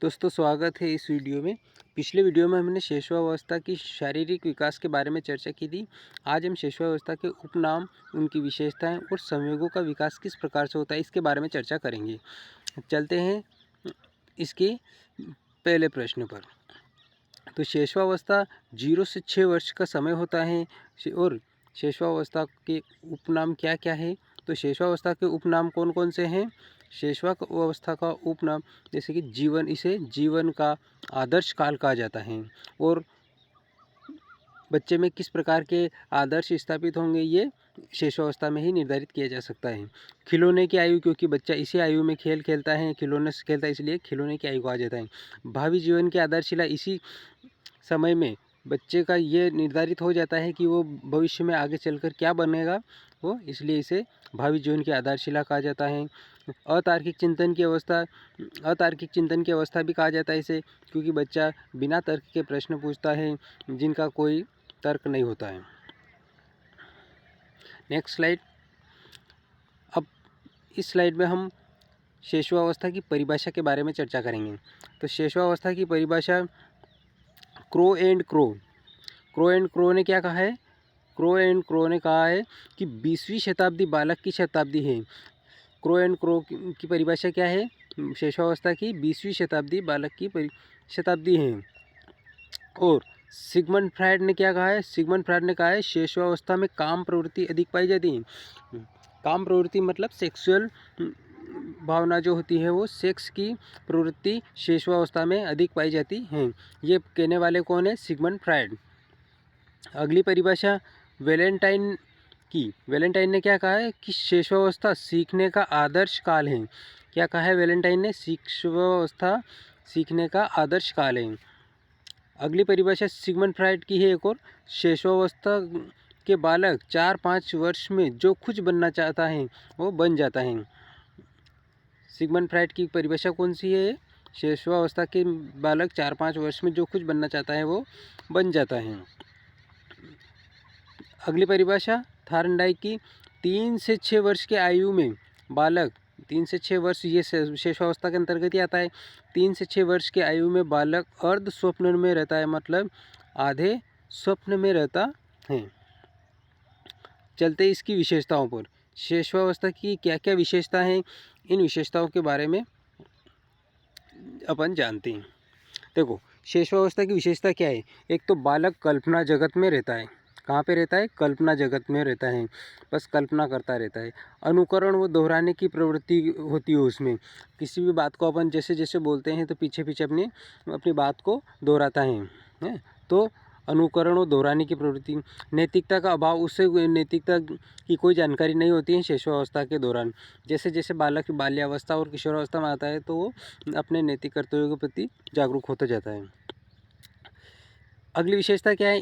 दोस्तों स्वागत है इस वीडियो में। पिछले वीडियो में हमने शेषवावस्था की शारीरिक विकास के बारे में चर्चा की थी। आज हम शेषवावस्था के उपनाम, उनकी विशेषताएं और संवेगों का विकास किस प्रकार से होता है इसके बारे में चर्चा करेंगे। चलते हैं इसके पहले प्रश्न पर। तो शेषवावस्था 0 से 6 वर्ष का समय होता है और शेषवावस्था के उपनाम क्या क्या है। तो शेषवावस्था के उपनाम कौन कौन से हैं। शेषवावस्था का उपनाम जैसे कि जीवन, इसे जीवन का आदर्श काल कहा जाता है। और बच्चे में किस प्रकार के आदर्श स्थापित होंगे ये शेषवावस्था में ही निर्धारित किया जा सकता है। खिलौने की आयु, क्योंकि बच्चा इसी आयु में खेल खेलता है, खिलौने से खेलता है, इसलिए खिलौने की आयु कहा जाता है। भावी जीवन की आदर्शशिला, इसी समय में बच्चे का ये निर्धारित हो जाता है कि वो भविष्य में आगे चलकर क्या बनेगा वो, इसलिए इसे भावी जीवन की आधारशिला कहा जाता है। अतार्किक चिंतन की अवस्था, अतार्किक चिंतन की अवस्था भी कहा जाता है इसे, क्योंकि बच्चा बिना तर्क के प्रश्न पूछता है जिनका कोई तर्क नहीं होता है। Next slide. अब इस स्लाइड में हम शेषवावस्था की परिभाषा के बारे में चर्चा करेंगे। तो शेषवावस्था की परिभाषा, crow and crow, crow and crow ने क्या कहा है। क्रो एंड क्रो ने कहा है कि 20वीं शताब्दी बालक की शताब्दी है। क्रो एंड क्रो की परिभाषा क्या है। शेषवावस्था की 20वीं शताब्दी बालक की शताब्दी है। और सिगमंड फ्रायड ने क्या कहा है। सिगमंड फ्रायड ने कहा है शेषवावस्था में काम प्रवृत्ति अधिक पाई जाती है। काम प्रवृत्ति मतलब सेक्सुअल भावना जो होती है, वो सेक्स की प्रवृत्ति शेषवावस्था में अधिक पाई जाती है। ये कहने वाले कौन है। Sigmund Freud. अगली परिभाषा वैलेंटाइन की। वैलेंटाइन ने क्या कहा है कि शेषवावस्था सीखने का आदर्श काल है। क्या कहा है वैलेंटाइन ने। शेषवावस्था सीखने का आदर्श काल है। अगली परिभाषा सिगमंड फ्रायड की है एक और। शेषवावस्था के बालक 4-5 वर्ष में जो कुछ बनना चाहता है वो बन जाता है। सिगमंड फ्रायड की परिभाषा कौन सी है। शेषवावस्था के बालक 4-5 वर्ष में जो कुछ बनना चाहता है वो बन जाता है। अगली परिभाषा थार्नडाइक की। 3 से 6 वर्ष के आयु में बालक, 3 से 6 वर्ष ये शेषवावस्था के अंतर्गत ही आता है। 3 से 6 वर्ष के आयु में बालक अर्ध स्वप्न में रहता है, मतलब आधे स्वप्न में रहता है। चलते इसकी विशेषताओं पर। शेषवावस्था की क्या क्या विशेषता हैं, इन विशेषताओं के बारे में अपन जानते हैं। देखो, शेषवावस्था की विशेषता क्या है। एक तो बालक कल्पना जगत में रहता है। कहाँ पे रहता है। कल्पना जगत में रहता है, बस कल्पना करता रहता है। अनुकरण व दोहराने की प्रवृत्ति होती है उसमें। किसी भी बात को अपन जैसे जैसे बोलते हैं तो पीछे पीछे अपनी बात को दोहराता है। तो अनुकरण और दोहराने की प्रवृत्ति। नैतिकता का अभाव, उससे नैतिकता की कोई जानकारी नहीं होती है शेषवावस्था के दौरान। जैसे जैसे बालक बाल्यावस्था और किशोरावस्था में आता है तो वो अपने नैतिक कर्तव्यों के प्रति जागरूक होता जाता है। अगली विशेषता क्या है।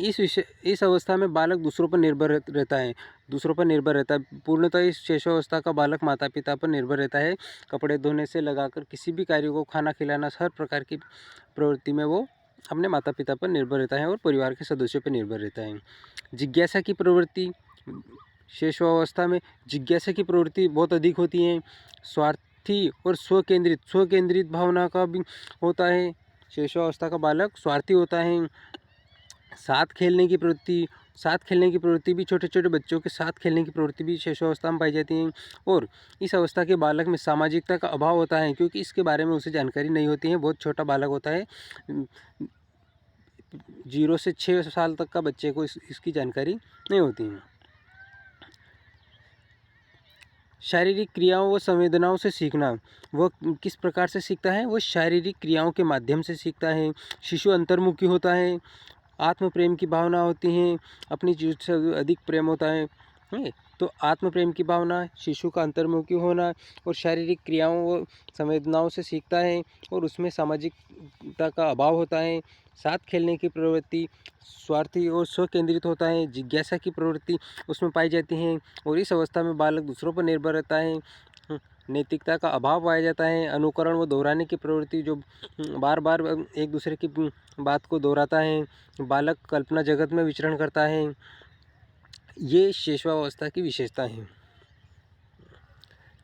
इस अवस्था में बालक दूसरों पर निर्भर रहता है। दूसरों पर निर्भर रहता है पूर्णतः। इस शेषावस्था का बालक माता पिता पर निर्भर रहता है। कपड़े धोने से लगाकर किसी भी कार्य को, खाना खिलाना, हर प्रकार की प्रवृत्ति में वो अपने माता पिता पर निर्भर रहता है और परिवार के सदस्यों पर निर्भर रहता है। जिज्ञासा की प्रवृत्ति, शेषावस्था में जिज्ञासा की प्रवृत्ति बहुत अधिक होती है। स्वार्थी और स्वकेंद्रित भावना का भी होता है। शेषावस्था का बालक स्वार्थी होता है। साथ खेलने की प्रवृत्ति भी, छोटे छोटे बच्चों के साथ खेलने की प्रवृत्ति भी शेषावस्था में पाई जाती है। और इस अवस्था के बालक में सामाजिकता का अभाव होता है, क्योंकि इसके बारे में उसे जानकारी नहीं होती है। बहुत छोटा बालक होता है, 0 से 6 साल तक का बच्चे को इसकी जानकारी नहीं होती है। शारीरिक क्रियाओं व संवेदनाओं से सीखना, वह किस प्रकार से सीखता है। वो शारीरिक क्रियाओं के माध्यम से सीखता है। शिशु अंतर्मुखी होता है। आत्म प्रेम की भावना होती है, अपनी चीज़ से अधिक प्रेम होता है। तो आत्म प्रेम की भावना, शिशु का अंतर्मुखी होना और शारीरिक क्रियाओं व संवेदनाओं से सीखता है और उसमें सामाजिकता का अभाव होता है। साथ खेलने की प्रवृत्ति, स्वार्थी और स्वकेंद्रित होता है। जिज्ञासा की प्रवृत्ति उसमें पाई जाती है और इस अवस्था में बालक दूसरों पर निर्भर रहता है। नैतिकता का अभाव पाया जाता है। अनुकरण व दोहराने की प्रवृत्ति, जो बार बार एक दूसरे की बात को दोहराता है। बालक कल्पना जगत में विचरण करता है। ये शेषवावस्था की विशेषता है।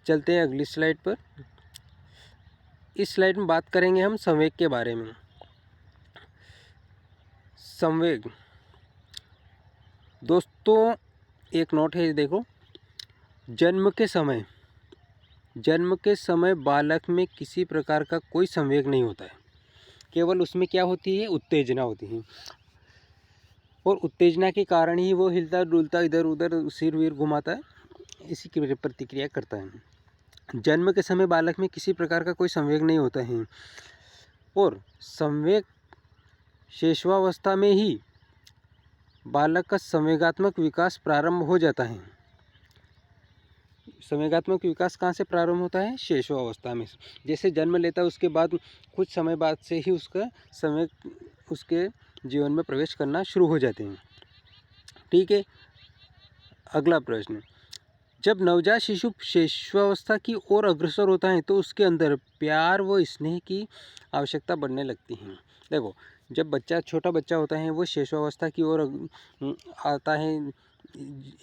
चलते हैं अगली स्लाइड पर। इस स्लाइड में बात करेंगे हम संवेग के बारे में। संवेग दोस्तों एक नोट है, देखो, जन्म के समय बालक में किसी प्रकार का कोई संवेग नहीं होता है, केवल उसमें क्या होती है, उत्तेजना होती है, और उत्तेजना के कारण ही वो हिलता डुलता इधर उधर सिर वीर घुमाता है, इसी की प्रतिक्रिया करता है। जन्म के समय बालक में किसी प्रकार का कोई संवेग नहीं होता है, और संवेग शैशवावस्था में ही बालक का संवेगात्मक विकास प्रारंभ हो जाता है। संवेगात्मक विकास कहाँ से प्रारंभ होता है, शैशवावस्था में। जैसे जन्म लेता है उसके बाद कुछ समय बाद से ही उसका संवेग उसके जीवन में प्रवेश करना शुरू हो जाते हैं। ठीक है, अगला प्रश्न, जब नवजात शिशु शैशवावस्था की ओर अग्रसर होता है तो उसके अंदर प्यार व स्नेह की आवश्यकता बढ़ने लगती है। देखो, जब बच्चा छोटा बच्चा होता है वो शैशवावस्था की ओर आता है,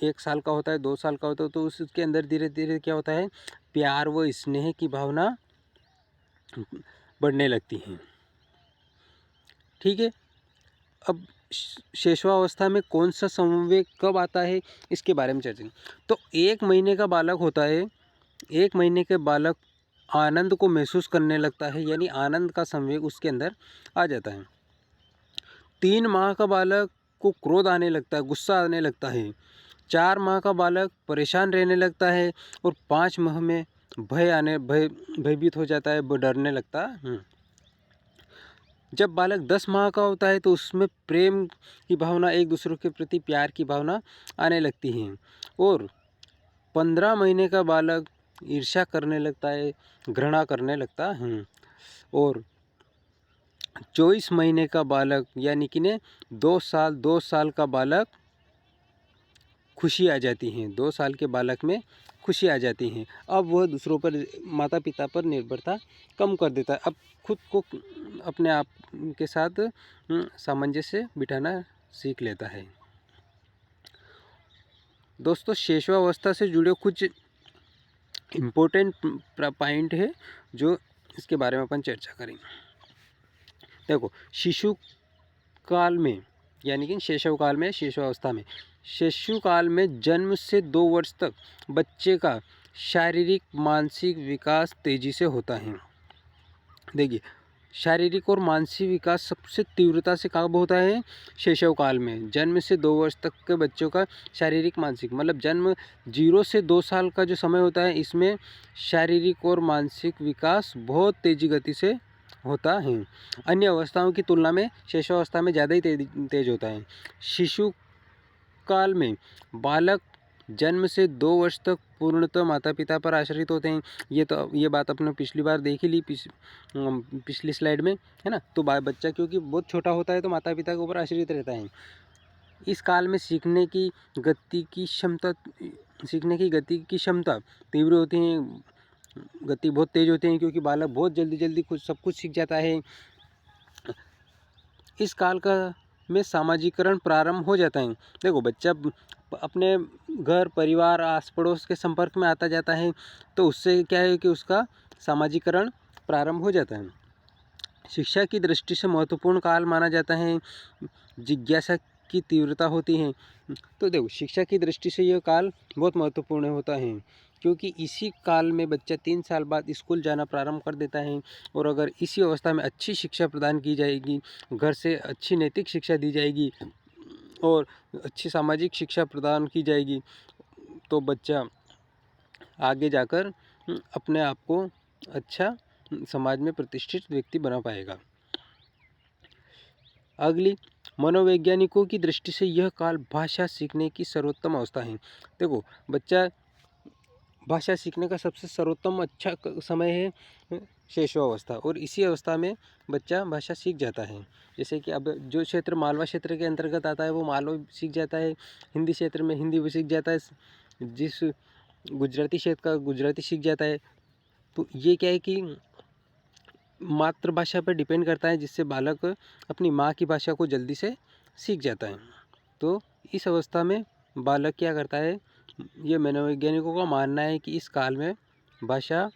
1 साल का होता है, 2 साल का होता है, तो उसके अंदर धीरे धीरे क्या होता है, प्यार व स्नेह की भावना बढ़ने लगती है। ठीक है, अब शैशवावस्था में कौन सा संवेग कब आता है इसके बारे में चर्चा। तो 1 महीने का बालक होता है, 1 महीने के बालक आनंद को महसूस करने लगता है, यानी आनंद का संवेग उसके अंदर आ जाता है। 3 माह का बालक को क्रोध आने लगता है, गुस्सा आने लगता है। 4 माह का बालक परेशान रहने लगता है, और 5 माह में भयभीत हो जाता है, डरने लगता है। जब बालक 10 माह का होता है तो उसमें प्रेम की भावना, एक दूसरे के प्रति प्यार की भावना आने लगती है, और 15 महीने का बालक ईर्ष्या करने लगता है, घृणा करने लगता है, और 24 महीने का बालक यानी कि ने 2 साल का बालक खुशी आ जाती है, 2 साल के बालक में खुशी आ जाती है। अब वह दूसरों पर, माता पिता पर निर्भरता कम कर देता है, अब खुद को अपने आप के साथ सामंजस्य बिठाना सीख लेता है। दोस्तों शैशवावस्था से जुड़े कुछ इम्पोर्टेंट पॉइंट है जो इसके बारे में अपन चर्चा करेंगे। देखो, शिशु काल में यानी कि शैशवावस्था में, शिशु काल में जन्म से 2 वर्ष तक बच्चे का शारीरिक मानसिक विकास तेजी से होता है। देखिए, शारीरिक और मानसिक विकास सबसे तीव्रता से कब होता है, शैशव काल में। जन्म से 2 वर्ष तक के बच्चों का शारीरिक मानसिक, मतलब जन्म 0 से 2 साल का जो समय होता है, इसमें शारीरिक और मानसिक विकास बहुत तेजी गति से होता है। अन्य अवस्थाओं की तुलना में शैशवावस्था में ज़्यादा ही तेज होता है। शिशु काल में बालक जन्म से 2 वर्ष तक पूर्णतः माता पिता पर आश्रित होते हैं। ये बात अपने पिछली बार देख ही ली, पिछली स्लाइड में, है ना। तो बच्चा क्योंकि बहुत छोटा होता है तो माता पिता के ऊपर आश्रित रहता है। इस काल में सीखने की गति की क्षमता तीव्र होती है, गति बहुत तेज होती है, क्योंकि बालक बहुत जल्दी सब कुछ सीख जाता है। इस काल का में सामाजिकरण प्रारंभ हो जाता है। देखो, बच्चा अपने घर परिवार आस पड़ोस के संपर्क में आता जाता है, तो उससे क्या है कि उसका सामाजिकरण प्रारंभ हो जाता है। शिक्षा की दृष्टि से महत्वपूर्ण काल माना जाता है, जिज्ञासा की तीव्रता होती है। तो देखो, शिक्षा की दृष्टि से यह काल बहुत महत्वपूर्ण होता है, क्योंकि इसी काल में बच्चा 3 साल बाद स्कूल जाना प्रारंभ कर देता है, और अगर इसी अवस्था में अच्छी शिक्षा प्रदान की जाएगी, घर से अच्छी नैतिक शिक्षा दी जाएगी और अच्छी सामाजिक शिक्षा प्रदान की जाएगी, तो बच्चा आगे जाकर अपने आप को अच्छा समाज में प्रतिष्ठित व्यक्ति बना पाएगा। अगली, मनोवैज्ञानिकों की दृष्टि से यह काल भाषा सीखने की सर्वोत्तम अवस्था है। देखो, बच्चा भाषा सीखने का सबसे सर्वोत्तम अच्छा समय है शैशवावस्था, और इसी अवस्था में बच्चा भाषा सीख जाता है। जैसे कि अब जो क्षेत्र मालवा क्षेत्र के अंतर्गत आता है वो मालवा सीख जाता है, हिंदी क्षेत्र में हिंदी भी सीख जाता है, जिस गुजराती क्षेत्र का गुजराती सीख जाता है। तो ये क्या है कि मातृभाषा पर डिपेंड करता है, जिससे बालक अपनी माँ की भाषा को जल्दी से सीख जाता है। तो इस अवस्था में बालक क्या करता है, ये मनोवैज्ञानिकों का मानना है कि इस काल में भाषा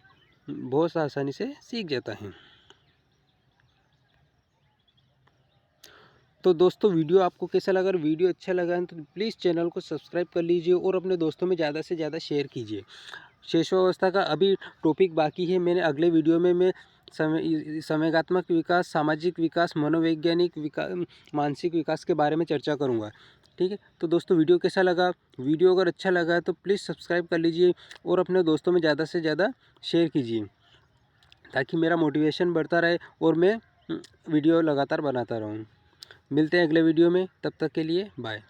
बहुत आसानी से सीख जाता है। तो दोस्तों वीडियो आपको कैसा लगा? अगर वीडियो अच्छा लगा है तो प्लीज़ चैनल को सब्सक्राइब कर लीजिए और अपने दोस्तों में ज़्यादा से ज़्यादा शेयर कीजिए। शेषावस्था का अभी टॉपिक बाकी है। मैंने अगले वीडियो में मैं संवेगात्मक विकास, सामाजिक विकास, मनोवैज्ञानिक मानसिक विकास के बारे में चर्चा करूँगा। ठीक है, तो दोस्तों वीडियो कैसा लगा? वीडियो अगर अच्छा लगा है तो प्लीज़ सब्सक्राइब कर लीजिए और अपने दोस्तों में ज़्यादा से ज़्यादा शेयर कीजिए, ताकि मेरा मोटिवेशन बढ़ता रहे और मैं वीडियो लगातार बनाता रहूँ। मिलते हैं अगले वीडियो में, तब तक के लिए बाय।